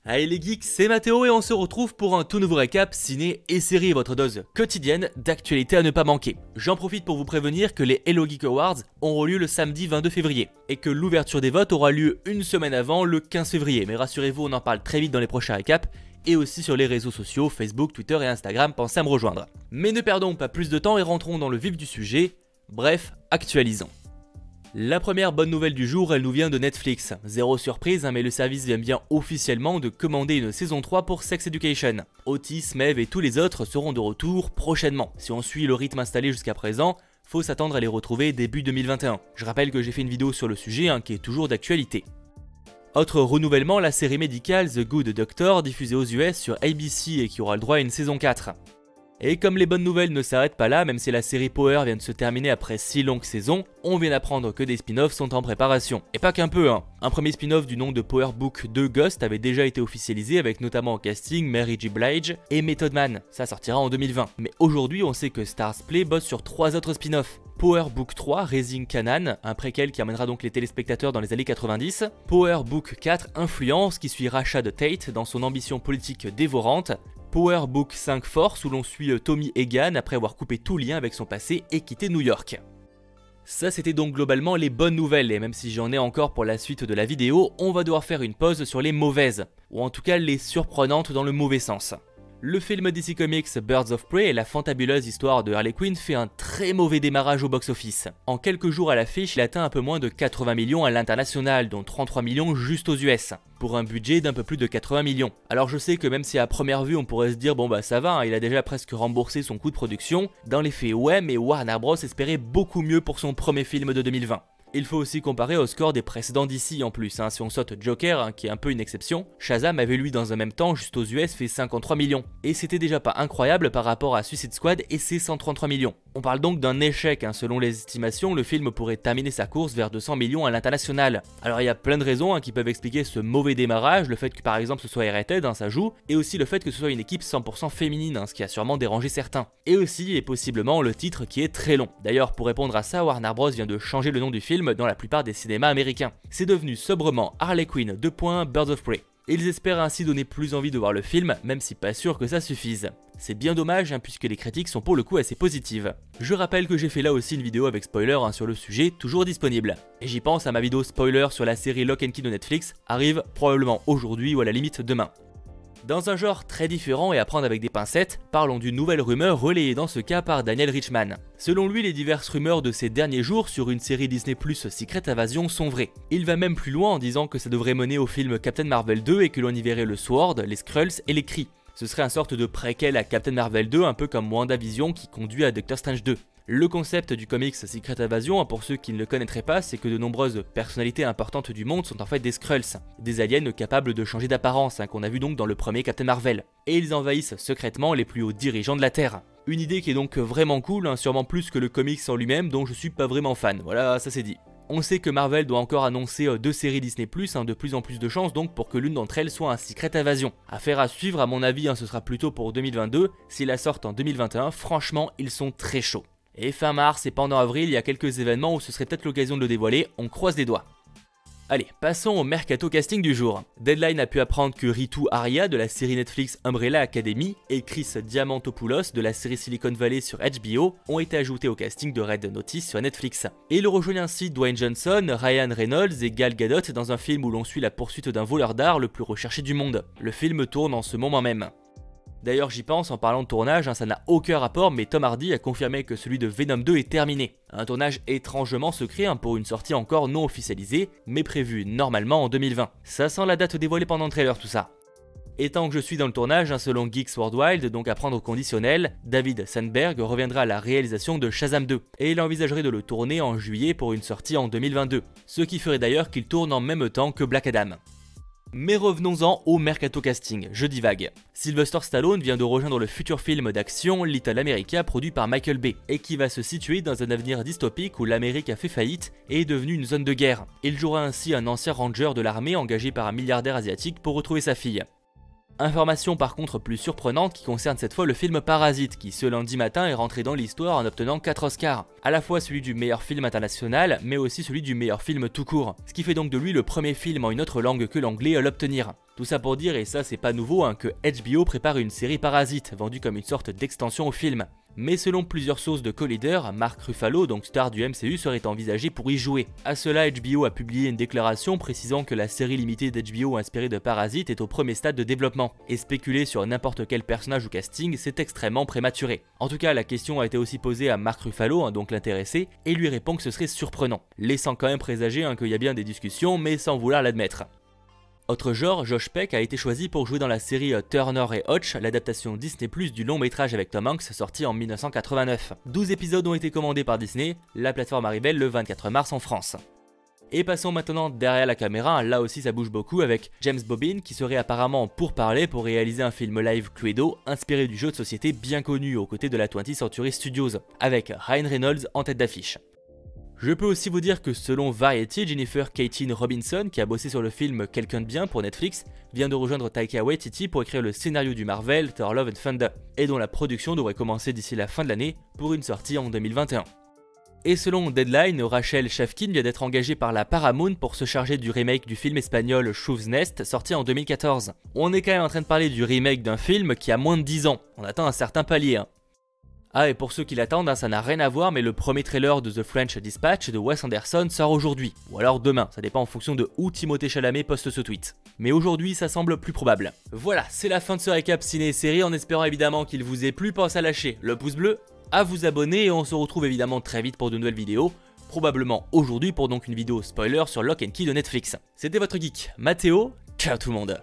Allez les geeks, c'est Mathéo et on se retrouve pour un tout nouveau récap ciné et série, votre dose quotidienne d'actualité à ne pas manquer. J'en profite pour vous prévenir que les Hello Geek Awards auront lieu le samedi 22 février et que l'ouverture des votes aura lieu une semaine avant, le 15 février. Mais rassurez-vous, on en parle très vite dans les prochains récaps et aussi sur les réseaux sociaux, Facebook, Twitter et Instagram, pensez à me rejoindre. Mais ne perdons pas plus de temps et rentrons dans le vif du sujet, bref, actualisons. La première bonne nouvelle du jour, elle nous vient de Netflix. Zéro surprise, mais le service vient bien officiellement de commander une saison 3 pour Sex Education. Otis, Maeve et tous les autres seront de retour prochainement. Si on suit le rythme installé jusqu'à présent, faut s'attendre à les retrouver début 2021. Je rappelle que j'ai fait une vidéo sur le sujet qui est toujours d'actualité. Autre renouvellement, la série médicale The Good Doctor diffusée aux US sur ABC et qui aura le droit à une saison 4. Et comme les bonnes nouvelles ne s'arrêtent pas là, même si la série Power vient de se terminer après 6 longues saisons, on vient d'apprendre que des spin-offs sont en préparation. Et pas qu'un peu, hein. Un premier spin-off du nom de Power Book 2 Ghost avait déjà été officialisé avec notamment au casting Mary J. Blige et Method Man. Ça sortira en 2020. Mais aujourd'hui, on sait que Stars Play bosse sur 3 autres spin-offs. Power Book 3 Raising Kanan, un préquel qui amènera donc les téléspectateurs dans les années 90. Power Book 4 Influence qui suit Rashad Tate dans son ambition politique dévorante. Power Book 5 Force où l'on suit Tommy Egan après avoir coupé tout lien avec son passé et quitté New York. Ça c'était donc globalement les bonnes nouvelles et même si j'en ai encore pour la suite de la vidéo, on va devoir faire une pause sur les mauvaises, ou en tout cas les surprenantes dans le mauvais sens. Le film DC Comics Birds of Prey et la fantabuleuse histoire de Harley Quinn fait un très mauvais démarrage au box-office. En quelques jours à l'affiche, il atteint un peu moins de 80 millions à l'international, dont 33 millions juste aux US, pour un budget d'un peu plus de 80 millions. Alors je sais que même si à première vue on pourrait se dire bon bah ça va, il a déjà presque remboursé son coût de production, dans les faits ouais, mais Warner Bros espérait beaucoup mieux pour son premier film de 2020. Il faut aussi comparer au score des précédents DC en plus, si on saute Joker, qui est un peu une exception, Shazam avait lui dans un même temps, juste aux US, fait 53 millions. Et c'était déjà pas incroyable par rapport à Suicide Squad et ses 133 millions. On parle donc d'un échec, selon les estimations, le film pourrait terminer sa course vers 200 millions à l'international. Alors il y a plein de raisons qui peuvent expliquer ce mauvais démarrage, le fait que par exemple ce soit R-rated, ça joue, et aussi le fait que ce soit une équipe 100% féminine, ce qui a sûrement dérangé certains. Et aussi, et possiblement, le titre qui est très long. D'ailleurs, pour répondre à ça, Warner Bros vient de changer le nom du film dans la plupart des cinémas américains. C'est devenu sobrement Harley Quinn Birds of Prey. Ils espèrent ainsi donner plus envie de voir le film, même si pas sûr que ça suffise. C'est bien dommage puisque les critiques sont pour le coup assez positives. Je rappelle que j'ai fait là aussi une vidéo avec spoiler sur le sujet, toujours disponible. Et j'y pense à ma vidéo spoiler sur la série Lock and Key de Netflix, arrive probablement aujourd'hui ou à la limite demain. Dans un genre très différent et à prendre avec des pincettes, parlons d'une nouvelle rumeur relayée dans ce cas par Daniel Richman. Selon lui, les diverses rumeurs de ces derniers jours sur une série Disney+ Secret Invasion sont vraies. Il va même plus loin en disant que ça devrait mener au film Captain Marvel 2 et que l'on y verrait le Sword, les Skrulls et les Kree. Ce serait un sorte de préquel à Captain Marvel 2, un peu comme WandaVision qui conduit à Doctor Strange 2. Le concept du comics Secret Invasion, pour ceux qui ne le connaîtraient pas, c'est que de nombreuses personnalités importantes du monde sont en fait des Skrulls, des aliens capables de changer d'apparence, qu'on a vu donc dans le premier Captain Marvel. Et ils envahissent secrètement les plus hauts dirigeants de la Terre. Une idée qui est donc vraiment cool, sûrement plus que le comics en lui-même dont je suis pas vraiment fan, voilà, ça c'est dit. On sait que Marvel doit encore annoncer 2 séries Disney+, de plus en plus de chances donc pour que l'une d'entre elles soit un Secret Invasion. Affaire à suivre, à mon avis, ce sera plutôt pour 2022, s'ils la sortent en 2021, franchement, ils sont très chauds. Et fin mars et pendant avril, il y a quelques événements où ce serait peut-être l'occasion de le dévoiler, on croise les doigts. Allez, passons au mercato casting du jour. Deadline a pu apprendre que Ritu Arya de la série Netflix Umbrella Academy et Chris Diamantopoulos de la série Silicon Valley sur HBO ont été ajoutés au casting de Red Notice sur Netflix. Et il rejoint ainsi Dwayne Johnson, Ryan Reynolds et Gal Gadot dans un film où l'on suit la poursuite d'un voleur d'art le plus recherché du monde. Le film tourne en ce moment même. D'ailleurs j'y pense en parlant de tournage, ça n'a aucun rapport mais Tom Hardy a confirmé que celui de Venom 2 est terminé. Un tournage étrangement secret pour une sortie encore non officialisée, mais prévue normalement en 2020. Ça sent la date dévoilée pendant le trailer tout ça. Et tant que je suis dans le tournage, selon Geeks Worldwide, donc à prendre au conditionnel, David Sandberg reviendra à la réalisation de Shazam 2, et il envisagerait de le tourner en juillet pour une sortie en 2022, ce qui ferait d'ailleurs qu'il tourne en même temps que Black Adam. Mais revenons-en au mercato casting, je divague. Sylvester Stallone vient de rejoindre le futur film d'action Little America produit par Michael Bay, et qui va se situer dans un avenir dystopique où l'Amérique a fait faillite et est devenue une zone de guerre. Il jouera ainsi un ancien ranger de l'armée engagé par un milliardaire asiatique pour retrouver sa fille. Information par contre plus surprenante qui concerne cette fois le film Parasite, qui ce lundi matin est rentré dans l'histoire en obtenant 4 Oscars. À la fois celui du meilleur film international, mais aussi celui du meilleur film tout court. Ce qui fait donc de lui le premier film en une autre langue que l'anglais à l'obtenir. Tout ça pour dire, et ça c'est pas nouveau, que HBO prépare une série Parasite, vendue comme une sorte d'extension au film. Mais selon plusieurs sources de Collider, Mark Ruffalo, donc star du MCU, serait envisagé pour y jouer. À cela, HBO a publié une déclaration précisant que la série limitée d'HBO inspirée de Parasite est au premier stade de développement, et spéculer sur n'importe quel personnage ou casting, c'est extrêmement prématuré. En tout cas, la question a été aussi posée à Mark Ruffalo, donc l'intéressé, et lui répond que ce serait surprenant, laissant quand même présager qu'il y a bien des discussions, mais sans vouloir l'admettre. Autre genre, Josh Peck a été choisi pour jouer dans la série Turner et Hotch, l'adaptation Disney+ du long métrage avec Tom Hanks sorti en 1989. 12 épisodes ont été commandés par Disney, la plateforme arrivelle le 24 mars en France. Et passons maintenant derrière la caméra, là aussi ça bouge beaucoup avec James Bobbin qui serait apparemment en pourparlers pour réaliser un film live Cluedo inspiré du jeu de société bien connu aux côtés de la 20th Century Studios, avec Ryan Reynolds en tête d'affiche. Je peux aussi vous dire que selon Variety, Jennifer Kaytin Robinson, qui a bossé sur le film Quelqu'un de bien pour Netflix, vient de rejoindre Taika Waititi pour écrire le scénario du Marvel Thor Love and Thunder, et dont la production devrait commencer d'ici la fin de l'année pour une sortie en 2021. Et selon Deadline, Rachel Chavkin vient d'être engagée par la Paramount pour se charger du remake du film espagnol Shoe's Nest, sorti en 2014. On est quand même en train de parler du remake d'un film qui a moins de 10 ans, on atteint un certain palier. Ah, et pour ceux qui l'attendent, ça n'a rien à voir, mais le premier trailer de The French Dispatch de Wes Anderson sort aujourd'hui, ou alors demain, ça dépend en fonction de où Timothée Chalamet poste ce tweet. Mais aujourd'hui, ça semble plus probable. Voilà, c'est la fin de ce récap ciné et série, en espérant évidemment qu'il vous ait plu. Pensez à lâcher le pouce bleu, à vous abonner, et on se retrouve évidemment très vite pour de nouvelles vidéos, probablement aujourd'hui pour donc une vidéo spoiler sur Lock & Key de Netflix. C'était votre geek, Mathéo, ciao tout le monde.